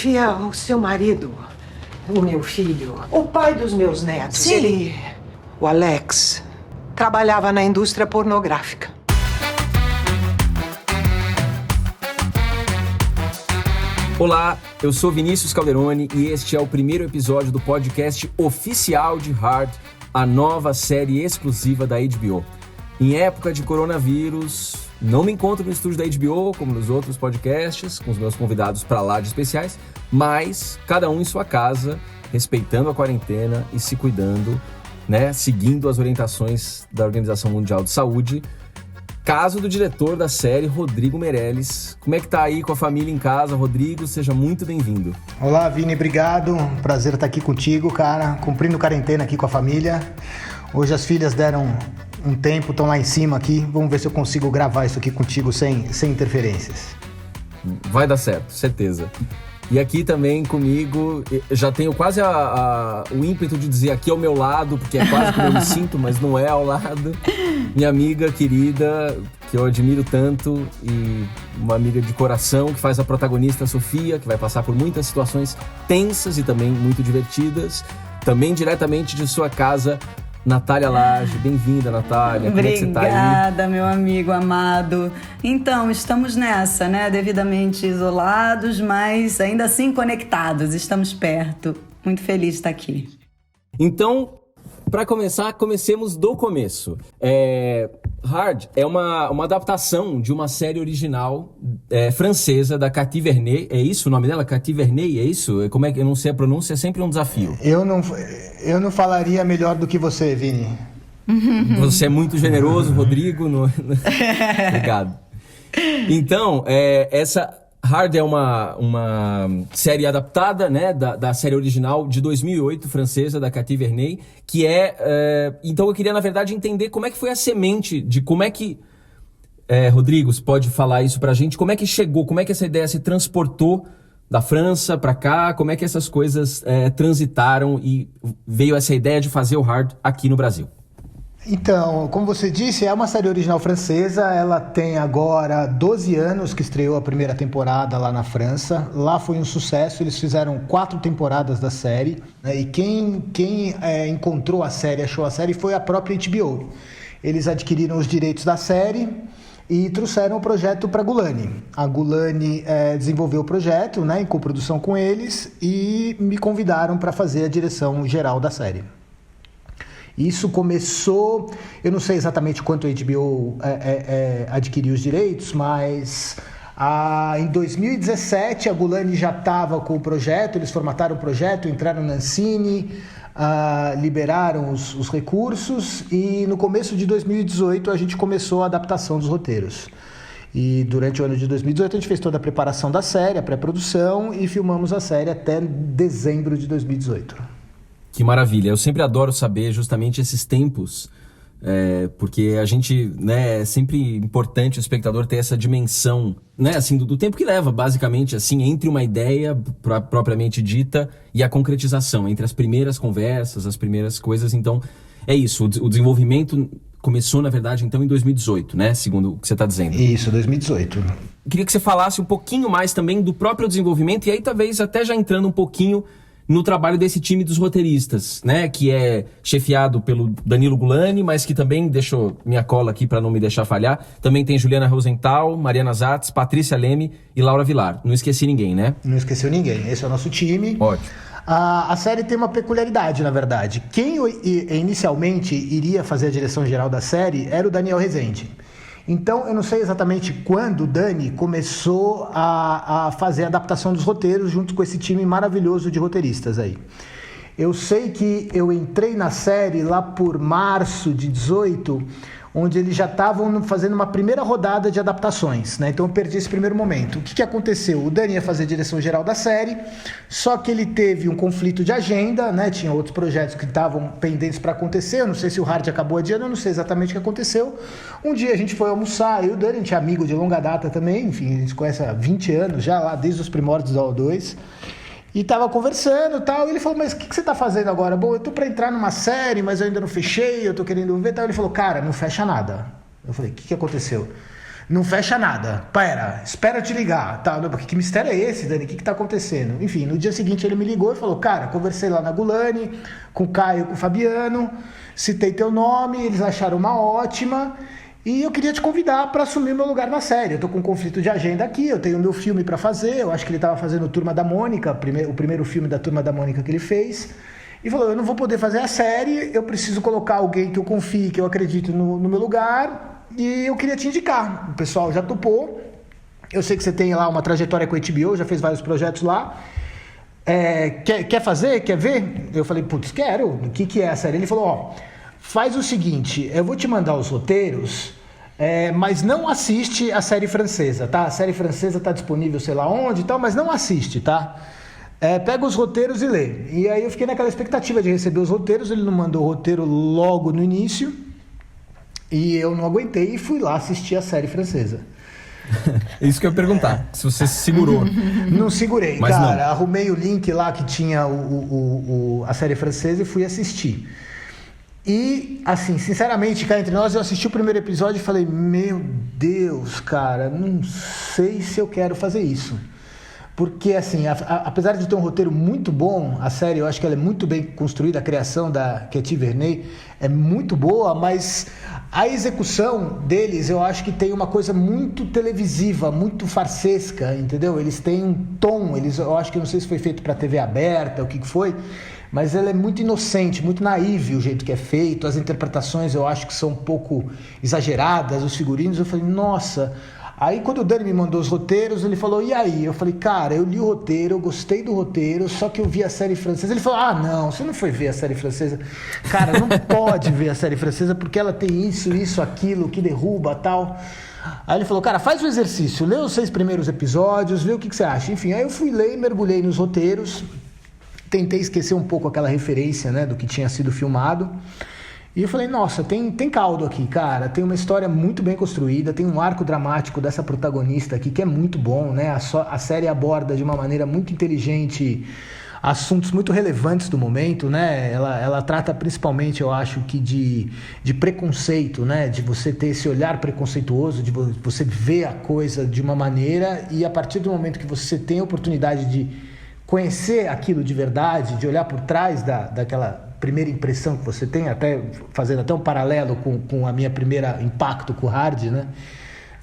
Sofia, o seu marido, o meu filho, o pai dos meus netos, Sim. o Alex, trabalhava na indústria pornográfica. Olá, eu sou Vinícius Calderoni e este é o primeiro episódio do podcast oficial de Hard, a nova série exclusiva da HBO. Em época de coronavírus, não me encontro no estúdio da HBO, como nos outros podcasts, com os meus convidados para lá de especiais, mas cada um em sua casa, respeitando a quarentena e se cuidando, né, seguindo as orientações da Organização Mundial de Saúde. Caso do diretor da série, Rodrigo Meirelles. Como é que tá aí com a família em casa, Rodrigo? Seja muito bem-vindo. Olá, Vini, obrigado. Prazer estar aqui contigo, cara. Cumprindo quarentena aqui com a família. Hoje as filhas deram um tempo, estão lá em cima aqui. Vamos ver se eu consigo gravar isso aqui contigo sem interferências. Vai dar certo, certeza. E aqui também comigo, já tenho quase o ímpeto de dizer aqui ao meu lado, porque é quase como eu me sinto, mas não é ao lado. Minha amiga querida, que eu admiro tanto, e uma amiga de coração, que faz a protagonista Sofia, que vai passar por muitas situações tensas e também muito divertidas. Também diretamente de sua casa, Natália Lage. Bem-vinda, Natália. Obrigada, como é que você tá aí? Meu amigo amado. Então, estamos nessa, né? Devidamente isolados, mas ainda assim conectados. Estamos perto. Muito feliz de estar aqui. Então, para começar, comecemos do começo. Hard é uma adaptação de uma série original francesa da Cathy Vernay. É isso o nome dela? Cathy Vernay, é isso? Como é que eu não sei a pronúncia? É sempre um desafio. Eu não falaria melhor do que você, Vini. Você é muito generoso, Rodrigo. Obrigado. Então, essa Hard é uma série adaptada, né, da série original de 2008, francesa, da Cathy Vernay, que então eu queria, na verdade, entender como é que foi a semente de como é que... Rodrigo, você pode falar isso pra gente? Como é que chegou, como é que essa ideia se transportou da França pra cá? Como é que essas coisas transitaram e veio essa ideia de fazer o Hard aqui no Brasil? Então, como você disse, é uma série original francesa. Ela tem agora 12 anos que estreou a primeira temporada lá na França. Lá foi um sucesso, eles fizeram 4 temporadas da série, né? E quem encontrou a série, achou a série, foi a própria HBO. Eles adquiriram os direitos da série e trouxeram o projeto para a Gulani. A Gulani desenvolveu o projeto, né, em coprodução com eles, e me convidaram para fazer a direção geral da série. Isso começou, eu não sei exatamente quanto a HBO adquiriu os direitos, mas em 2017 a Gulani já estava com o projeto, eles formataram o projeto, entraram na Ancine, liberaram os recursos, e no começo de 2018 a gente começou a adaptação dos roteiros. E durante o ano de 2018 a gente fez toda a preparação da série, a pré-produção, e filmamos a série até dezembro de 2018. Que maravilha, eu sempre adoro saber justamente esses tempos, porque a gente, né, é sempre importante o espectador ter essa dimensão, né, assim, do tempo que leva, basicamente, assim, entre uma ideia propriamente dita e a concretização, entre as primeiras conversas, as primeiras coisas. Então, é isso, o desenvolvimento começou, na verdade, então, em 2018, né, segundo o que você está dizendo. Isso, 2018. Queria que você falasse um pouquinho mais também do próprio desenvolvimento, e aí talvez até já entrando um pouquinho no trabalho desse time dos roteiristas, né, que é chefiado pelo Danilo Gulani, mas que também, deixou minha cola aqui para não me deixar falhar, também tem Juliana Rosenthal, Mariana Zatz, Patrícia Leme e Laura Vilar. Não esqueci ninguém, né? Não esqueceu ninguém, esse é o nosso time. Ótimo. A série tem uma peculiaridade, na verdade. Quem inicialmente iria fazer a direção geral da série era o Daniel Rezende. Então, eu não sei exatamente quando o Dani começou a fazer a adaptação dos roteiros junto com esse time maravilhoso de roteiristas aí. Eu sei que eu entrei na série lá por março de 18, onde eles já estavam fazendo uma primeira rodada de adaptações, né? Então eu perdi esse primeiro momento. O que aconteceu? O Dani ia fazer a direção geral da série, só que ele teve um conflito de agenda, né? Tinha outros projetos que estavam pendentes para acontecer. Eu não sei se o Hard acabou adiando, eu não sei exatamente o que aconteceu. Um dia a gente foi almoçar, eu e o Dani, a gente é amigo de longa data também, enfim, a gente conhece há 20 anos já, lá desde os primórdios da O2. E tava conversando e tal, e ele falou, mas o que você tá fazendo agora? Bom, eu tô pra entrar numa série, mas eu ainda não fechei, eu tô querendo ver e tal. Ele falou, cara, não fecha nada. Eu falei, o que aconteceu? não fecha nada. Pera, espera eu te ligar. Tá, porque que mistério é esse, Dani? O que tá acontecendo? Enfim, no dia seguinte ele me ligou e falou, cara, conversei lá na Gulani, com o Caio, com o Fabiano, citei teu nome, eles acharam uma ótima... E eu queria te convidar para assumir o meu lugar na série. Eu tô com um conflito de agenda aqui, eu tenho meu filme para fazer. Eu acho que ele tava fazendo Turma da Mônica, o primeiro filme da Turma da Mônica que ele fez. E falou, eu não vou poder fazer a série, eu preciso colocar alguém que eu confie, que eu acredito no meu lugar. E eu queria te indicar. O pessoal já topou. Eu sei que você tem lá uma trajetória com a HBO, já fez vários projetos lá. Quer fazer? Quer ver? Eu falei, putz, quero. O que é a série? Ele falou, ó... Faz o seguinte, eu vou te mandar os roteiros, mas não assiste a série francesa, tá? A série francesa tá disponível sei lá onde e tal, mas não assiste, tá? Pega os roteiros e lê. E aí eu fiquei naquela expectativa de receber os roteiros, ele não mandou o roteiro logo no início, e eu não aguentei e fui lá assistir a série francesa. Isso que eu ia perguntar, se você se segurou. Não segurei, mas cara. Não. Arrumei o link lá que tinha a série francesa e fui assistir. E, assim, sinceramente, cá entre nós, eu assisti o primeiro episódio e falei, meu Deus, cara, não sei se eu quero fazer isso. Porque, assim, apesar de ter um roteiro muito bom, a série, eu acho que ela é muito bem construída, a criação da Katy Verney é muito boa, mas a execução deles, eu acho que tem uma coisa muito televisiva, muito farsesca, entendeu? Eles têm um tom, eu acho que não sei se foi feito para TV aberta, o que foi, mas ela é muito inocente, muito naive o jeito que é feito, as interpretações eu acho que são um pouco exageradas, os figurinos, eu falei, nossa... Aí quando o Dani me mandou os roteiros, ele falou, e aí? Eu falei, cara, eu li o roteiro, eu gostei do roteiro, só que eu vi a série francesa. Ele falou, ah, não, você não foi ver a série francesa. Cara, não pode ver a série francesa porque ela tem isso, aquilo, que derruba, tal. Aí ele falou, cara, faz o exercício, lê os 6 primeiros episódios, vê o que você acha. Enfim, aí eu fui ler, mergulhei nos roteiros, tentei esquecer um pouco aquela referência, né, do que tinha sido filmado. E eu falei, nossa, tem caldo aqui, cara, tem uma história muito bem construída, tem um arco dramático dessa protagonista aqui que é muito bom, né? A série aborda de uma maneira muito inteligente assuntos muito relevantes do momento, né? Ela trata principalmente, eu acho, que de preconceito, né? De você ter esse olhar preconceituoso, de você ver a coisa de uma maneira e a partir do momento que você tem a oportunidade de conhecer aquilo de verdade, de olhar por trás daquela primeira impressão que você tem, até fazendo até um paralelo com a minha primeira impacto com o Hard, né?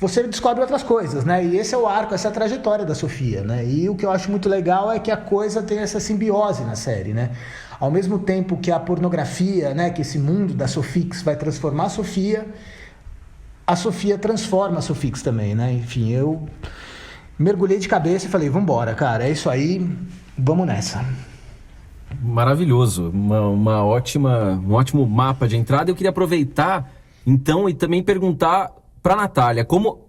Você descobre outras coisas, né? E esse é o arco, essa é a trajetória da Sofia, né? E o que eu acho muito legal é que a coisa tem essa simbiose na série, né? Ao mesmo tempo que a pornografia, né? Que esse mundo da Sofix vai transformar a Sofia transforma a Sofix também, né? Enfim, eu mergulhei de cabeça e falei, vambora, cara, é isso aí, vamos nessa. Maravilhoso, um ótimo mapa de entrada. Eu queria aproveitar, então, e também perguntar para a Natália, como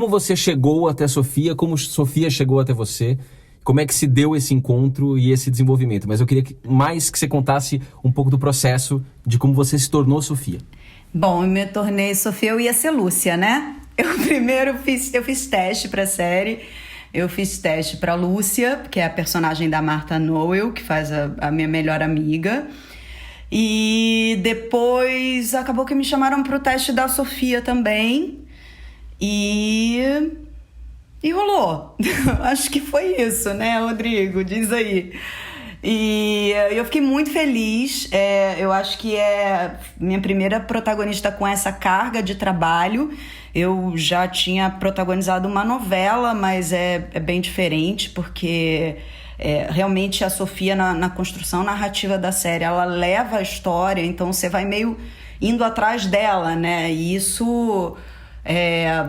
você chegou até a Sofia, como Sofia chegou até você, como é que se deu esse encontro e esse desenvolvimento. Mas eu queria que você contasse um pouco do processo de como você se tornou Sofia. Bom, eu me tornei Sofia, eu ia ser Lúcia, né? Eu fiz teste para a série. Eu fiz teste para Lúcia, que é a personagem da Martha Noel, que faz a minha melhor amiga. E depois acabou que me chamaram para o teste da Sofia também. E rolou. Acho que foi isso, né, Rodrigo? Diz aí. E eu fiquei muito feliz. Eu acho que é minha primeira protagonista com essa carga de trabalho. Eu já tinha protagonizado uma novela, mas é bem diferente, porque realmente a Sofia, na construção narrativa da série, ela leva a história, então você vai meio indo atrás dela, né? E isso,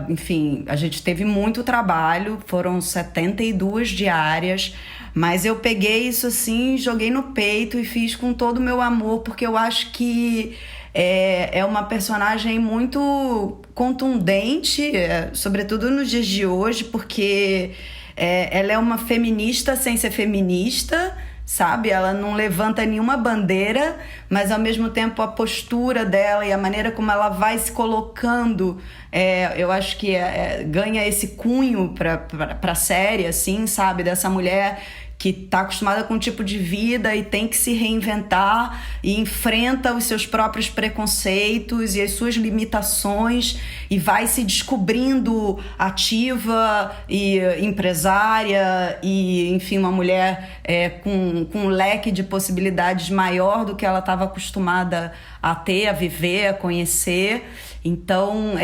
enfim, a gente teve muito trabalho, foram 72 diárias, mas eu peguei isso assim, joguei no peito e fiz com todo o meu amor, porque eu acho que é uma personagem muito contundente, sobretudo nos dias de hoje, porque ela é uma feminista sem ser feminista, sabe? Ela não levanta nenhuma bandeira, mas ao mesmo tempo a postura dela e a maneira como ela vai se colocando, eu acho que ganha esse cunho para a série, assim, sabe? Dessa mulher que está acostumada com um tipo de vida e tem que se reinventar e enfrenta os seus próprios preconceitos e as suas limitações e vai se descobrindo ativa e empresária e, enfim, uma mulher com um leque de possibilidades maior do que ela estava acostumada a ter, a viver, a conhecer. Então,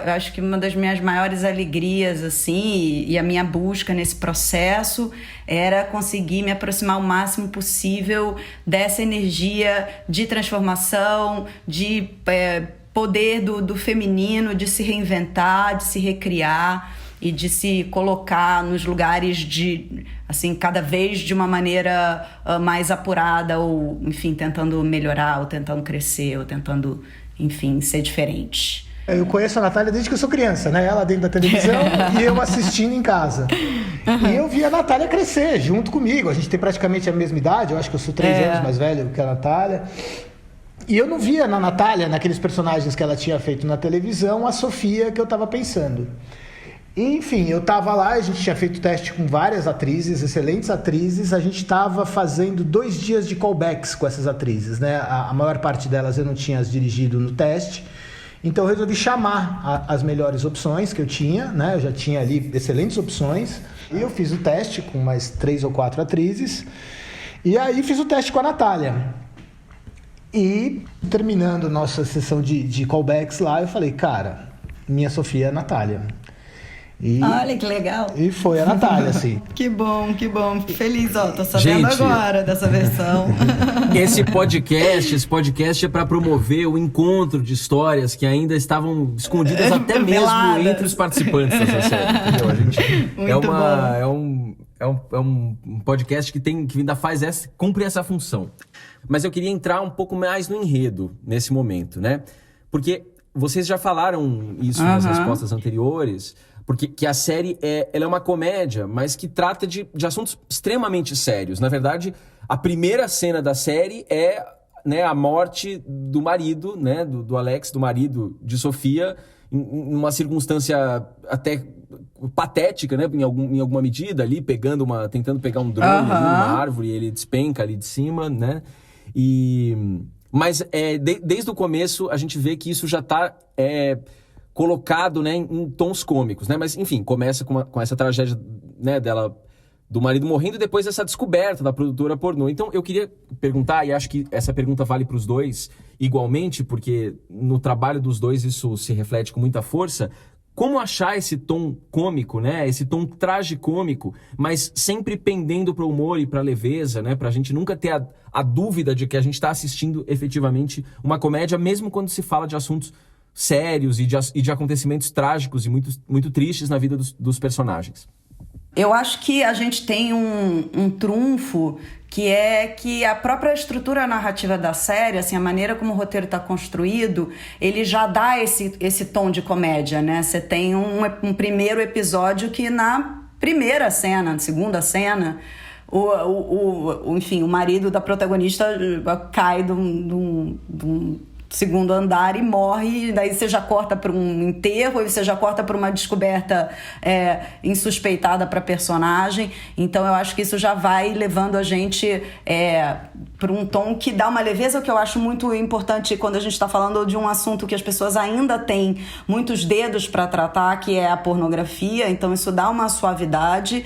eu acho que uma das minhas maiores alegrias, assim, e a minha busca nesse processo era conseguir me aproximar o máximo possível dessa energia de transformação, de poder do feminino, de se reinventar, de se recriar e de se colocar nos lugares assim, cada vez de uma maneira mais apurada ou, enfim, tentando melhorar ou tentando crescer ou tentando, enfim, ser diferente. Eu conheço a Natália desde que eu sou criança, né? Ela dentro da televisão e eu assistindo em casa. E eu vi a Natália crescer junto comigo. A gente tem praticamente a mesma idade, eu acho que eu sou 3 anos mais velho que a Natália. E eu não via na Natália, naqueles personagens que ela tinha feito na televisão, a Sofia que eu estava pensando. E, enfim, eu estava lá, a gente tinha feito teste com várias atrizes, excelentes atrizes. A gente estava fazendo 2 dias de callbacks com essas atrizes, né? A maior parte delas eu não tinha as dirigido no teste. Então eu resolvi chamar as melhores opções que eu tinha, né? Eu já tinha ali excelentes opções. E eu fiz o teste com mais 3 ou 4 atrizes. E aí fiz o teste com a Natália. E terminando nossa sessão de callbacks lá, eu falei, cara, minha Sofia é a Natália. Olha que legal. E foi a Natália, assim. Que bom, que bom. Fico feliz, tô sabendo agora dessa versão. Esse podcast é para promover o encontro de histórias que ainda estavam escondidas até mesmo entre os participantes dessa série. Entendeu? A gente é um podcast que ainda cumpre essa função. Mas eu queria entrar um pouco mais no enredo nesse momento, né? Porque vocês já falaram isso nas respostas anteriores. Porque que a série ela é uma comédia, mas que trata de assuntos extremamente sérios. Na verdade, a primeira cena da série é, né, a morte do marido, né, do Alex, do marido de Sofia, em uma circunstância até patética, né, em alguma medida, ali tentando pegar um drone ali numa árvore, e ele despenca ali de cima, né? Mas desde o começo a gente vê que isso já está colocado, né, em tons cômicos, né? Mas, enfim, começa com essa tragédia, né, do marido morrendo e depois essa descoberta da produtora pornô. Então, eu queria perguntar, e acho que essa pergunta vale para os dois igualmente, porque no trabalho dos dois isso se reflete com muita força, como achar esse tom cômico, né? Esse tom tragicômico, mas sempre pendendo para o humor e para a leveza, né? Para a gente nunca ter a dúvida de que a gente está assistindo efetivamente uma comédia, mesmo quando se fala de assuntos sérios e de acontecimentos trágicos e muito, muito tristes na vida dos personagens. Eu acho que a gente tem um trunfo que é que a própria estrutura narrativa da série, assim, a maneira como o roteiro está construído, ele já dá esse tom de comédia, né? Você tem um primeiro episódio que na primeira cena, na segunda cena, enfim, o marido da protagonista cai de um segundo andar e morre, e daí você já corta para um enterro, e você já corta para uma descoberta insuspeitada para a personagem. Então eu acho que isso já vai levando a gente para um tom que dá uma leveza, que eu acho muito importante quando a gente está falando de um assunto que as pessoas ainda têm muitos dedos para tratar, que é a pornografia. Então isso dá uma suavidade,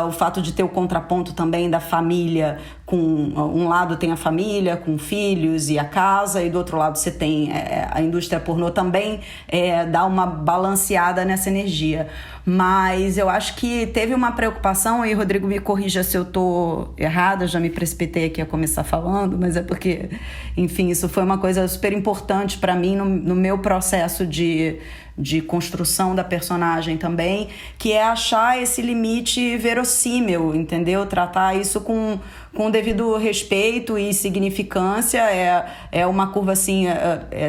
o fato de ter o contraponto também da família, com um lado tem a família com filhos e a casa, e do outro lado você tem a indústria pornô também, dá uma balanceada nessa energia. Mas eu acho que teve uma preocupação, e Rodrigo me corrija se eu tô errada, já me precipitei aqui a começar falando, mas é porque, enfim, isso foi uma coisa super importante para mim no meu processo de construção da personagem também, que é achar esse limite verossímil, entendeu? Tratar isso com o devido respeito e significância. É uma curva assim,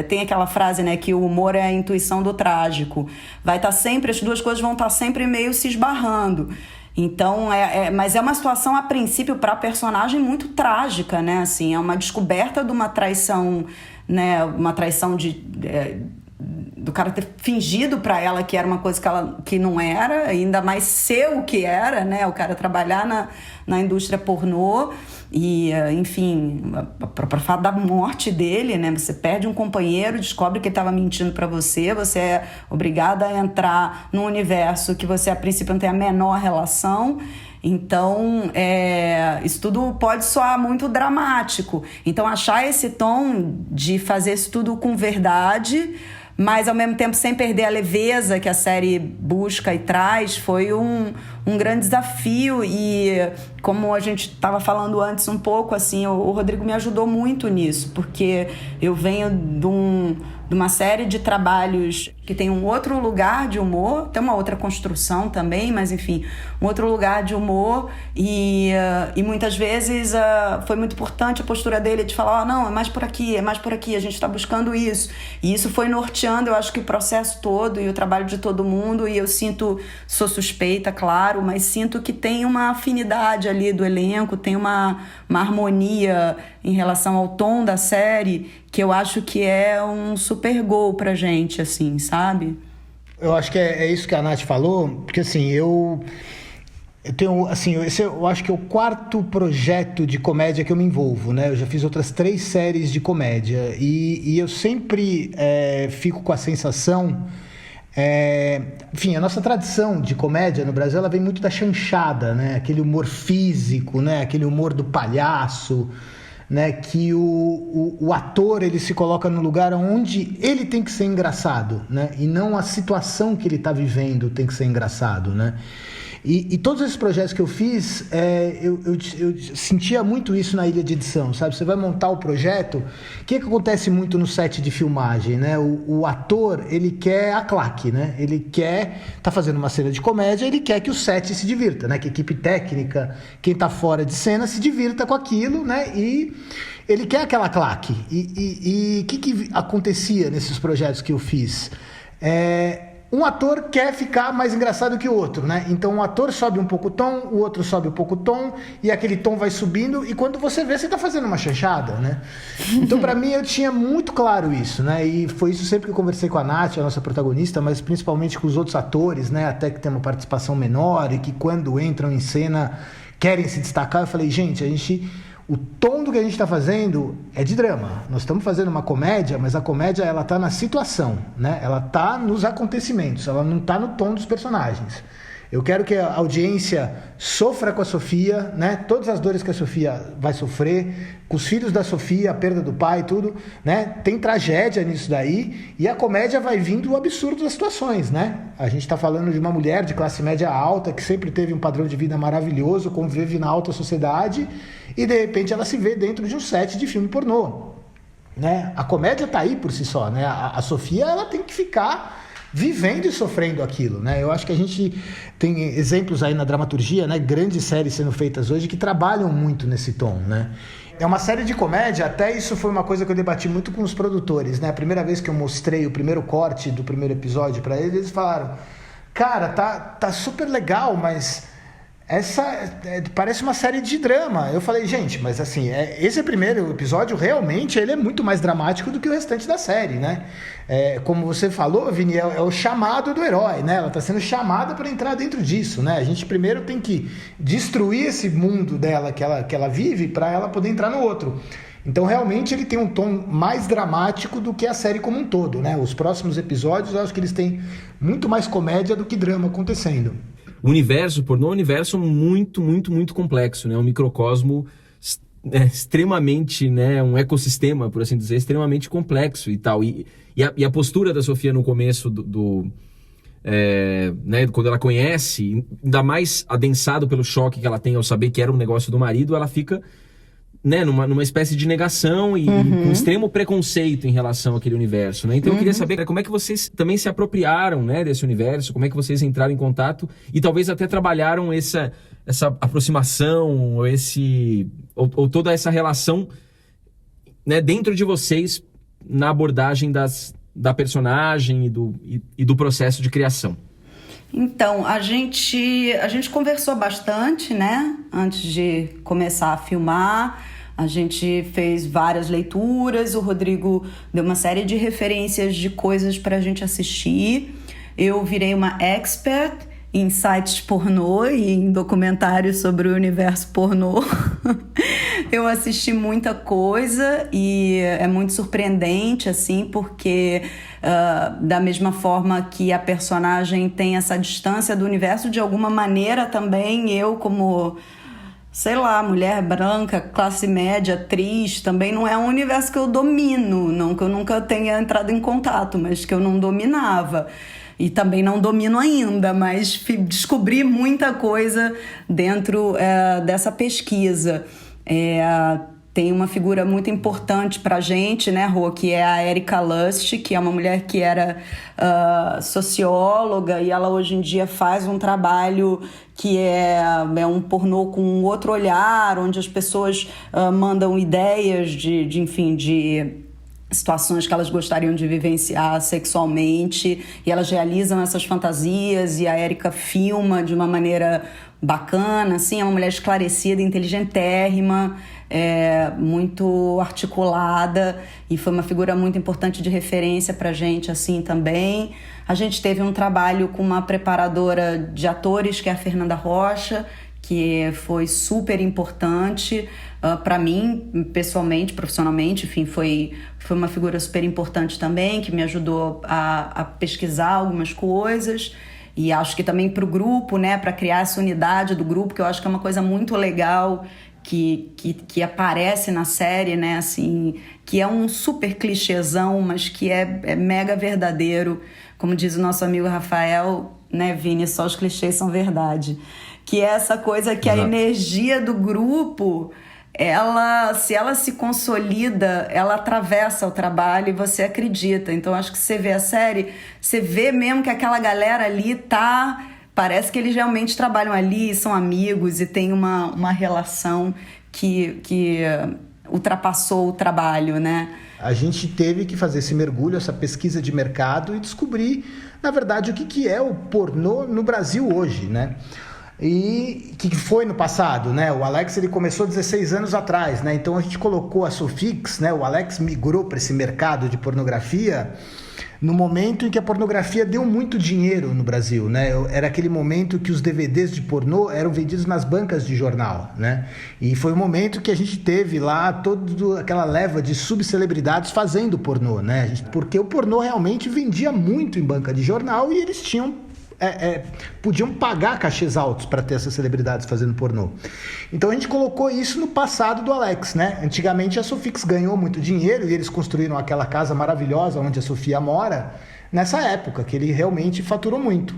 tem aquela frase, né, que o humor é a intuição do trágico. Vai estar sempre, as duas coisas vão estar sempre meio se esbarrando. Então, mas é uma situação, a princípio, para a personagem muito trágica, né? Assim, é uma descoberta de uma traição, né? Uma traição do cara ter fingido pra ela que era uma coisa que não era, ainda mais ser o que era, né? O cara trabalhar na indústria pornô e, enfim, para falar da morte dele, né? Você perde um companheiro, descobre que ele estava mentindo pra você é obrigada a entrar num universo que você, a princípio, não tem a menor relação. Então, isso tudo pode soar muito dramático. Então, achar esse tom de fazer isso tudo com verdade, mas ao mesmo tempo sem perder a leveza que a série busca e traz, foi um grande desafio. E como a gente estava falando antes um pouco, assim, o Rodrigo me ajudou muito nisso, porque eu venho de uma série de trabalhos que tem um outro lugar de humor, tem uma outra construção também, mas enfim, um outro lugar de humor, e muitas vezes foi muito importante a postura dele de falar, não, é mais por aqui, a gente está buscando isso, e isso foi norteando, eu acho que o processo todo e o trabalho de todo mundo, e eu sou suspeita, claro, mas sinto que tem uma afinidade ali do elenco, tem uma harmonia em relação ao tom da série, que eu acho que é um super gol pra gente, assim, sabe? Eu acho que é isso que a Nath falou, porque assim, eu tenho, assim, eu acho que é o 4º projeto de comédia que eu me envolvo, né? Eu já fiz outras 3 séries de comédia e eu sempre fico com a sensação... enfim, a nossa tradição de comédia no Brasil, ela vem muito da chanchada, né? Aquele humor físico, né? Aquele humor do palhaço... Né, que o ator ele se coloca no lugar onde ele tem que ser engraçado, né, e não a situação que ele está vivendo tem que ser engraçado, né? E todos esses projetos que eu fiz, eu sentia muito isso na ilha de edição, sabe? Você vai montar o projeto, o que acontece muito no set de filmagem, né? O ator, ele quer a claque, né? Ele quer, tá fazendo uma cena de comédia, ele quer que o set se divirta, né? Que a equipe técnica, quem tá fora de cena, se divirta com aquilo, né? E ele quer aquela claque. E o que acontecia nesses projetos que eu fiz? Um ator quer ficar mais engraçado que o outro, né? Então um ator sobe um pouco o tom, o outro sobe um pouco o tom, e aquele tom vai subindo, e quando você vê, você tá fazendo uma chanchada, né? Então pra mim eu tinha muito claro isso, né? E foi isso sempre que eu conversei com a Nath, a nossa protagonista, mas principalmente com os outros atores, né? Até que tem uma participação menor e que quando entram em cena querem se destacar. Eu falei, gente, o tom do que a gente está fazendo é de drama. Nós estamos fazendo uma comédia, mas a comédia ela está na situação, né? Ela está nos acontecimentos, ela não está no tom dos personagens. Eu quero que a audiência sofra com a Sofia, né? Todas as dores que a Sofia vai sofrer, com os filhos da Sofia, a perda do pai, tudo, né? Tem tragédia nisso daí, e a comédia vai vindo do absurdo das situações, né? A gente está falando de uma mulher de classe média alta, que sempre teve um padrão de vida maravilhoso, convive na alta sociedade, e de repente ela se vê dentro de um set de filme pornô, né? A comédia está aí por si só, né? A Sofia, ela tem que ficar vivendo e sofrendo aquilo, né? Eu acho que a gente tem exemplos aí na dramaturgia, né? Grandes séries sendo feitas hoje que trabalham muito nesse tom, né? É uma série de comédia, até isso foi uma coisa que eu debati muito com os produtores, né? A primeira vez que eu mostrei o primeiro corte do primeiro episódio para eles falaram, cara, tá super legal, mas parece uma série de drama. Eu falei, gente, mas assim, esse primeiro episódio realmente ele é muito mais dramático do que o restante da série, né? Como você falou, Vini, é o chamado do herói, né? Ela está sendo chamada para entrar dentro disso, né? A gente primeiro tem que destruir esse mundo dela que ela vive para ela poder entrar no outro. Então realmente ele tem um tom mais dramático do que a série como um todo, né? Os próximos episódios eu acho que eles têm muito mais comédia do que drama acontecendo. O universo pornô é um universo muito, muito, muito complexo, né? Um microcosmo extremamente, né? Um ecossistema, por assim dizer, extremamente complexo e tal. E a postura da Sofia no começo né? Quando ela conhece, ainda mais adensado pelo choque que ela tem ao saber que era um negócio do marido, ela fica, né, numa espécie de negação e com extremo preconceito em relação àquele universo, né? Então eu queria saber como é que vocês também se apropriaram, né, desse universo, como é que vocês entraram em contato e talvez até trabalharam essa aproximação, ou toda essa relação, né, dentro de vocês na abordagem da personagem e do processo de criação. Então, a gente conversou bastante, né, antes de começar a filmar, A gente fez várias leituras, o Rodrigo deu uma série de referências de coisas pra gente assistir. Eu virei uma expert em sites pornô e em documentários sobre o universo pornô. Eu assisti muita coisa e é muito surpreendente, assim, porque da mesma forma que a personagem tem essa distância do universo, de alguma maneira também eu, como, sei lá, mulher branca, classe média, atriz, também não é um universo que eu domino, não que eu nunca tenha entrado em contato, mas que eu não dominava. E também não domino ainda, mas descobri muita coisa dentro dessa pesquisa. Tem uma figura muito importante pra gente, né, Rô, que é a Erika Lust, que é uma mulher que era socióloga, e ela hoje em dia faz um trabalho que é um pornô com um outro olhar, onde as pessoas mandam ideias de situações que elas gostariam de vivenciar sexualmente, e elas realizam essas fantasias, e a Erika filma de uma maneira bacana, assim, é uma mulher esclarecida, inteligentérrima, muito articulada, e foi uma figura muito importante de referência pra gente, assim, também. A gente teve um trabalho com uma preparadora de atores, que é a Fernanda Rocha, que foi super importante para mim, pessoalmente, profissionalmente, enfim, foi uma figura super importante também, que me ajudou a pesquisar algumas coisas, e acho que também para o grupo, né, para criar essa unidade do grupo, que eu acho que é uma coisa muito legal que aparece na série, né, assim, que é um super clichêzão, mas que é mega verdadeiro, como diz o nosso amigo Rafael, né, Vini, só os clichês são verdade. Que é essa coisa que a energia do grupo, se ela se consolida, ela atravessa o trabalho e você acredita. Então, acho que você vê a série, você vê mesmo que aquela galera ali parece que eles realmente trabalham ali, são amigos e tem uma relação que ultrapassou o trabalho, né? A gente teve que fazer esse mergulho, essa pesquisa de mercado e descobrir, na verdade, o que é o pornô no Brasil hoje, né? E que foi no passado, né? O Alex, ele começou 16 anos atrás, né? Então a gente colocou a Sofix, né? O Alex migrou para esse mercado de pornografia no momento em que a pornografia deu muito dinheiro no Brasil, né? Era aquele momento que os DVDs de pornô eram vendidos nas bancas de jornal, né? E foi o momento que a gente teve lá toda aquela leva de subcelebridades fazendo pornô, né? Porque o pornô realmente vendia muito em banca de jornal e eles podiam pagar cachês altos para ter essas celebridades fazendo pornô. Então a gente colocou isso no passado do Alex, né? Antigamente a Sofix ganhou muito dinheiro e eles construíram aquela casa maravilhosa onde a Sofia mora, nessa época que ele realmente faturou muito.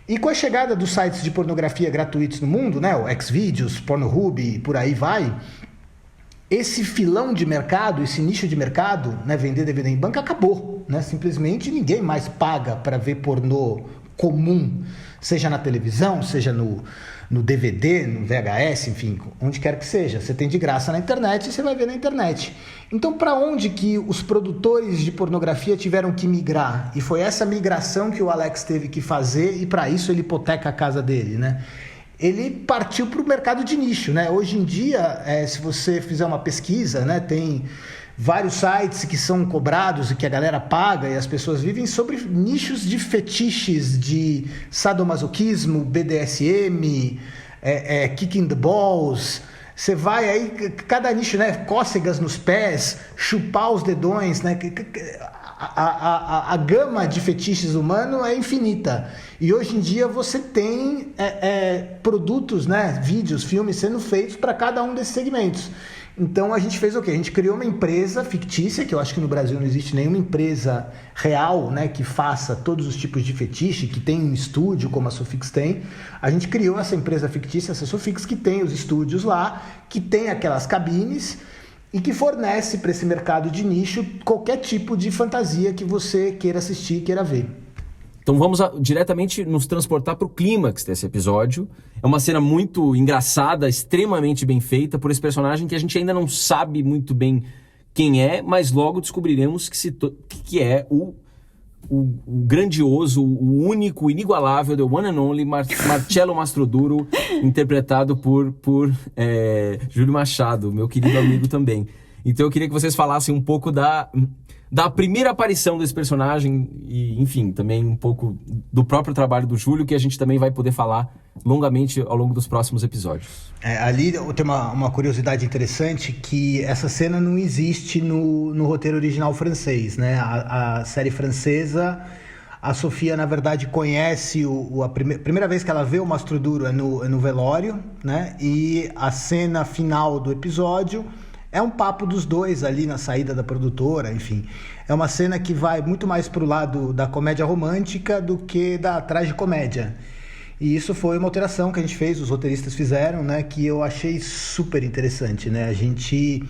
E com a chegada dos sites de pornografia gratuitos no mundo, né? O Xvideos, Pornhub e por aí vai, esse filão de mercado, esse nicho de mercado, né, vender DVD em banca, acabou, né? Simplesmente ninguém mais paga para ver pornô comum, seja na televisão, seja no DVD, no VHS, enfim, onde quer que seja. Você tem de graça na internet e você vai ver na internet. Então, para onde que os produtores de pornografia tiveram que migrar? E foi essa migração que o Alex teve que fazer, e para isso ele hipoteca a casa dele, né? Ele partiu para o mercado de nicho, né? Hoje em dia, se você fizer uma pesquisa, né, tem vários sites que são cobrados e que a galera paga e as pessoas vivem sobre nichos de fetiches, de sadomasoquismo, BDSM, kick in the balls. Você vai aí, cada nicho, né? Cócegas nos pés, chupar os dedões, né? A gama de fetiches humano é infinita. E hoje em dia você tem produtos, né? Vídeos, filmes sendo feitos para cada um desses segmentos. Então a gente fez o quê? A gente criou uma empresa fictícia, que eu acho que no Brasil não existe nenhuma empresa real, né, que faça todos os tipos de fetiche, que tem um estúdio como a Sofix tem. A gente criou essa empresa fictícia, essa Sofix, que tem os estúdios lá, que tem aquelas cabines e que fornece para esse mercado de nicho qualquer tipo de fantasia que você queira assistir, queira ver. Então vamos diretamente nos transportar para o clímax desse episódio. É uma cena muito engraçada, extremamente bem feita por esse personagem que a gente ainda não sabe muito bem quem é, mas logo descobriremos que é o o grandioso, o único, o inigualável, the one and only Marcello Mastroduro, interpretado por Júlio Machado, meu querido amigo também. Então eu queria que vocês falassem um pouco da primeira aparição desse personagem e, enfim, também um pouco do próprio trabalho do Júlio, que a gente também vai poder falar longamente ao longo dos próximos episódios. Ali tem uma curiosidade interessante, que essa cena não existe no roteiro original francês, né? A série francesa, a Sofia, na verdade, conhece a primeira vez que ela vê o Mastroduro é no velório, né? E a cena final do episódio é um papo dos dois ali na saída da produtora, enfim. É uma cena que vai muito mais pro lado da comédia romântica do que da tragicomédia. E isso foi uma alteração que a gente fez, os roteiristas fizeram, né? Que eu achei super interessante, né? A gente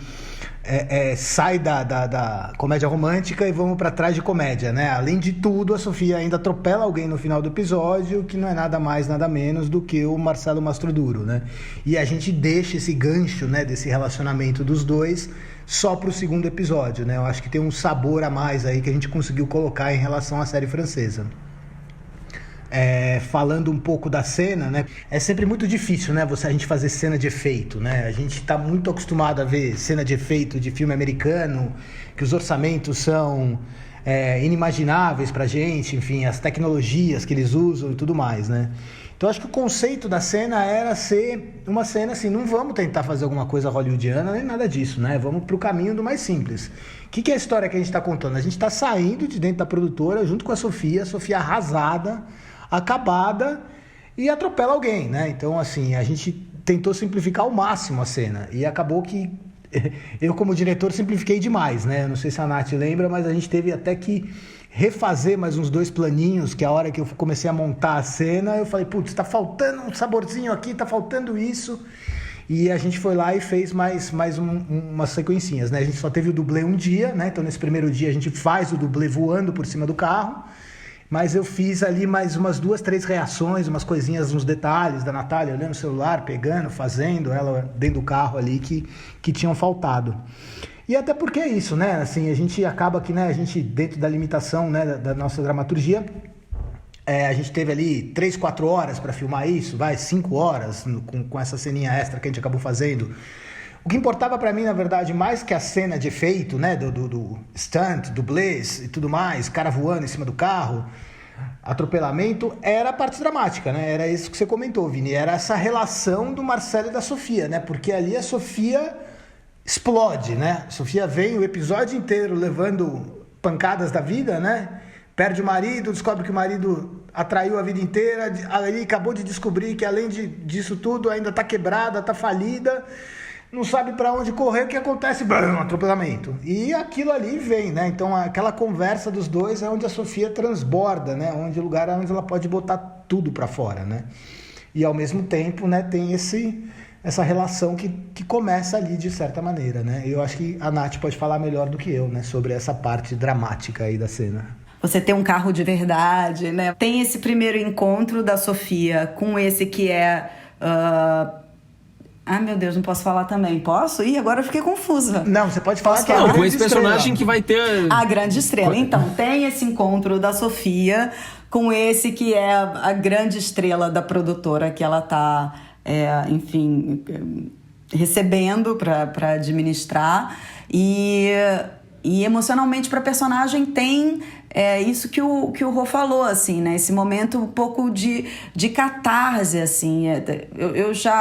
sai da comédia romântica e vamos pra tragicomédia, né? Além de tudo, a Sofia ainda atropela alguém no final do episódio, que não é nada mais, nada menos do que o Marcello Mastroduro, né? E a gente deixa esse gancho, né, desse relacionamento dos dois só pro segundo episódio, né? Eu acho que tem um sabor a mais aí que a gente conseguiu colocar em relação à série francesa. Falando um pouco da cena, né? É sempre muito difícil, né? A gente fazer cena de efeito, né? A gente está muito acostumado a ver cena de efeito de filme americano, que os orçamentos são inimagináveis pra gente, enfim, as tecnologias que eles usam e tudo mais, né? Então acho que o conceito da cena era ser uma cena assim, não vamos tentar fazer alguma coisa hollywoodiana nem nada disso, né? Vamos pro caminho do mais simples. O que é a história que a gente está contando? A gente está saindo de dentro da produtora junto com a Sofia arrasada, acabada, e atropela alguém, né? Então, assim, a gente tentou simplificar ao máximo a cena e acabou que eu, como diretor, simplifiquei demais, né? Eu não sei se a Nath lembra, mas a gente teve até que refazer mais uns 2 planinhos, que a hora que eu comecei a montar a cena, eu falei, putz, tá faltando um saborzinho aqui, tá faltando isso. E a gente foi lá e fez mais umas sequencinhas, né? A gente só teve o dublê um dia, né? Então, nesse primeiro dia, a gente faz o dublê voando por cima do carro. Mas eu fiz ali mais umas 2, 3 reações, umas coisinhas, uns detalhes da Natália olhando o celular, pegando, fazendo, ela dentro do carro ali que tinham faltado. E até porque é isso, né? Assim, a gente acaba que, né, a gente, dentro da limitação, né, da nossa dramaturgia, a gente teve ali 3, 4 horas para filmar isso, 5 horas com essa ceninha extra que a gente acabou fazendo. O que importava para mim, na verdade, mais que a cena de efeito, né, do stunt, dublês e tudo mais, cara voando em cima do carro, atropelamento, era a parte dramática, né? Era isso que você comentou, Vini, era essa relação do Marcello e da Sofia, né? Porque ali a Sofia explode, né? A Sofia vem o episódio inteiro levando pancadas da vida, né? Perde o marido, descobre que o marido atraiu a vida inteira, ali acabou de descobrir que além disso tudo ainda tá quebrada, tá falida, não sabe para onde correr, o que acontece? Um atropelamento. E aquilo ali vem, né? Então aquela conversa dos dois é onde a Sofia transborda, né? Onde o lugar é onde ela pode botar tudo para fora, né? E ao mesmo tempo, né, tem essa relação que começa ali de certa maneira, né? Eu acho que a Nath pode falar melhor do que eu, né, sobre essa parte dramática aí da cena. Você tem um carro de verdade, né? Tem esse primeiro encontro da Sofia com esse que é... Ai, meu Deus, não posso falar também. Posso? Ih, agora eu fiquei confusa. Não, você pode falar que é a grande grande com esse personagem estrela. que vai ter... A grande estrela. Então, tem esse encontro da Sofia com esse que é a grande estrela da produtora que ela tá, enfim, recebendo para administrar. E emocionalmente para a personagem tem isso que o Rô falou, assim, né? Esse momento um pouco de catarse, assim.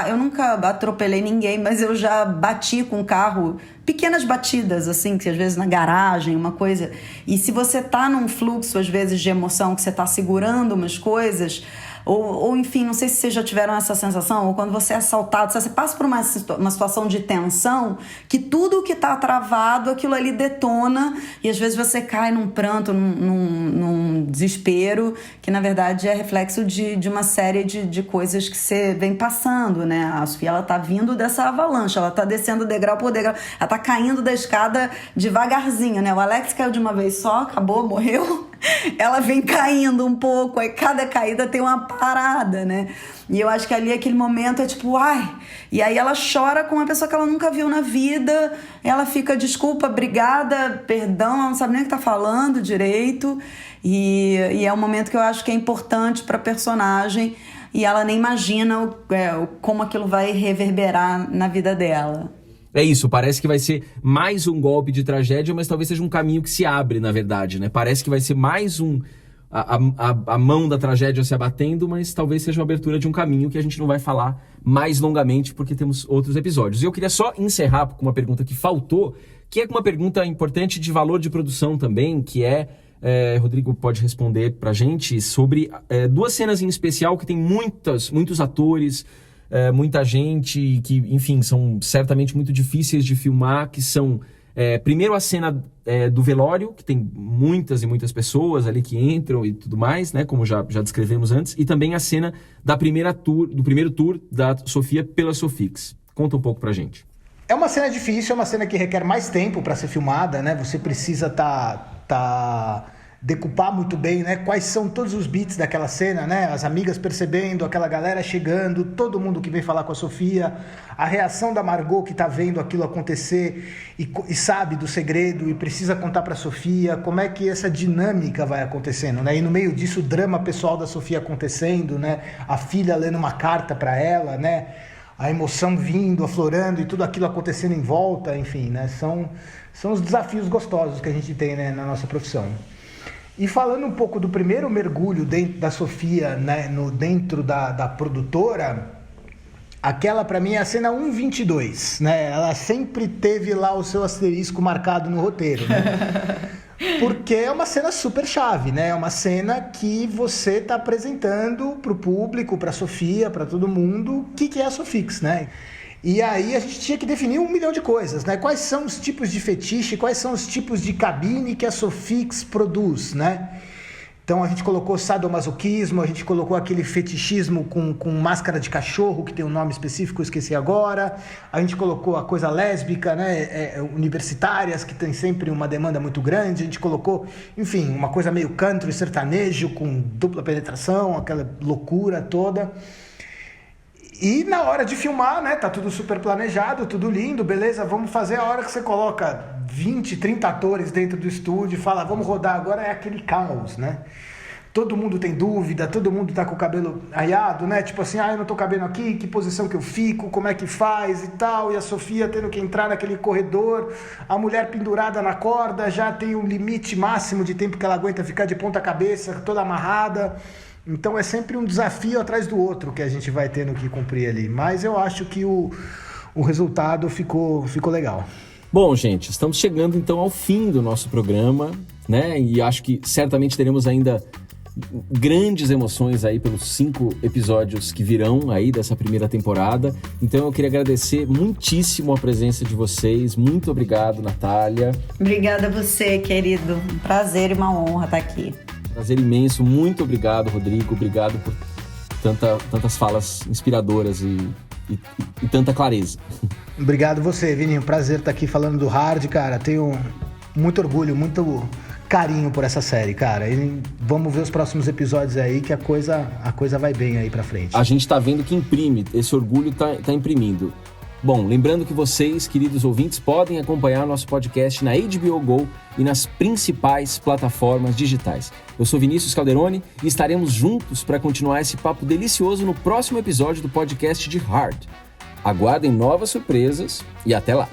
Eu nunca atropelei ninguém, mas eu já bati com o carro, pequenas batidas, assim, que às vezes na garagem, uma coisa. E se você tá num fluxo, às vezes, de emoção, que você tá segurando umas coisas... Ou enfim, não sei se vocês já tiveram essa sensação, ou quando você é assaltado, você passa por uma situação de tensão, que tudo que está travado, aquilo ali detona, e às vezes você cai num pranto, num desespero, que na verdade é reflexo de uma série de coisas que você vem passando, né? A Sofia, ela tá vindo dessa avalanche, ela tá descendo degrau por degrau, ela tá caindo da escada devagarzinho, né? O Alex caiu de uma vez só, acabou, morreu. Ela vem caindo um pouco, aí cada caída tem uma parada, né? E eu acho que ali aquele momento é tipo, ai... E aí ela chora com uma pessoa que ela nunca viu na vida, ela fica, desculpa, obrigada, perdão, ela não sabe nem o que tá falando direito. E é um momento que eu acho que é importante para a personagem e ela nem imagina como aquilo vai reverberar na vida dela. É isso, parece que vai ser mais um golpe de tragédia, mas talvez seja um caminho que se abre, na verdade, né? Parece que vai ser mais a mão da tragédia se abatendo, mas talvez seja uma abertura de um caminho que a gente não vai falar mais longamente, porque temos outros episódios. E eu queria só encerrar com uma pergunta que faltou, que é uma pergunta importante de valor de produção também, que Rodrigo pode responder pra gente, sobre duas cenas em especial que tem muitos atores, muita gente, que, enfim, são certamente muito difíceis de filmar, que são, primeiro a cena do velório, que tem muitas e muitas pessoas ali que entram e tudo mais, né, como já descrevemos antes, e também a cena do primeiro tour da Sofia pela Sofix. Conta um pouco pra gente. É uma cena difícil, é uma cena que requer mais tempo para ser filmada, né? Você precisa decupar muito bem, né? Quais são todos os beats daquela cena, né? As amigas percebendo, aquela galera chegando, todo mundo que vem falar com a Sofia, a reação da Margot que tá vendo aquilo acontecer e sabe do segredo e precisa contar para a Sofia, como é que essa dinâmica vai acontecendo, né? E no meio disso o drama pessoal da Sofia acontecendo, né? A filha lendo uma carta para ela, né? A emoção vindo, aflorando e tudo aquilo acontecendo em volta, enfim, né? São os desafios gostosos que a gente tem, né, na nossa profissão. E falando um pouco do primeiro mergulho dentro da Sofia, né, dentro da produtora, aquela para mim é a cena 1:22, né? Ela sempre teve lá o seu asterisco marcado no roteiro, né? Porque é uma cena super chave, né? É uma cena que você está apresentando para o público, para a Sofia, para todo mundo, o que é a Sofix, né? E aí a gente tinha que definir 1 milhão de coisas, né? Quais são os tipos de fetiche, quais são os tipos de cabine que a Sofix produz, né? Então a gente colocou sadomasoquismo, a gente colocou aquele fetichismo com máscara de cachorro, que tem um nome específico, eu esqueci agora. A gente colocou a coisa lésbica, né? Universitárias, que tem sempre uma demanda muito grande. A gente colocou, enfim, uma coisa meio country, sertanejo, com dupla penetração, aquela loucura toda. E na hora de filmar, né, tá tudo super planejado, tudo lindo, beleza, vamos fazer. A hora que você coloca 20, 30 atores dentro do estúdio e fala, vamos rodar agora, é aquele caos, né? Todo mundo tem dúvida, todo mundo tá com o cabelo aiado, né? Tipo assim, eu não tô cabendo aqui, que posição que eu fico, como é que faz e tal. E a Sofia tendo que entrar naquele corredor, a mulher pendurada na corda, já tem um limite máximo de tempo que ela aguenta ficar de ponta cabeça, toda amarrada. Então é sempre um desafio atrás do outro que a gente vai tendo que cumprir ali. Mas eu acho que o resultado ficou legal. Bom, gente, estamos chegando então ao fim do nosso programa, né? E acho que certamente teremos ainda grandes emoções aí pelos 5 episódios que virão aí dessa primeira temporada. Então eu queria agradecer muitíssimo a presença de vocês. Muito obrigado, Natália. Obrigada a você, querido. Um prazer e uma honra estar aqui. Prazer imenso. Muito obrigado, Rodrigo. Obrigado por tantas falas inspiradoras e tanta clareza. Obrigado você, Vininho. Prazer estar aqui falando do Hard, cara. Tenho muito orgulho, muito carinho por essa série, cara. E vamos ver os próximos episódios aí, que a coisa vai bem aí pra frente. A gente tá vendo que imprime, esse orgulho tá imprimindo. Bom, lembrando que vocês, queridos ouvintes, podem acompanhar nosso podcast na HBO Go e nas principais plataformas digitais. Eu sou Vinícius Calderoni e estaremos juntos para continuar esse papo delicioso no próximo episódio do podcast de Hard. Aguardem novas surpresas e até lá!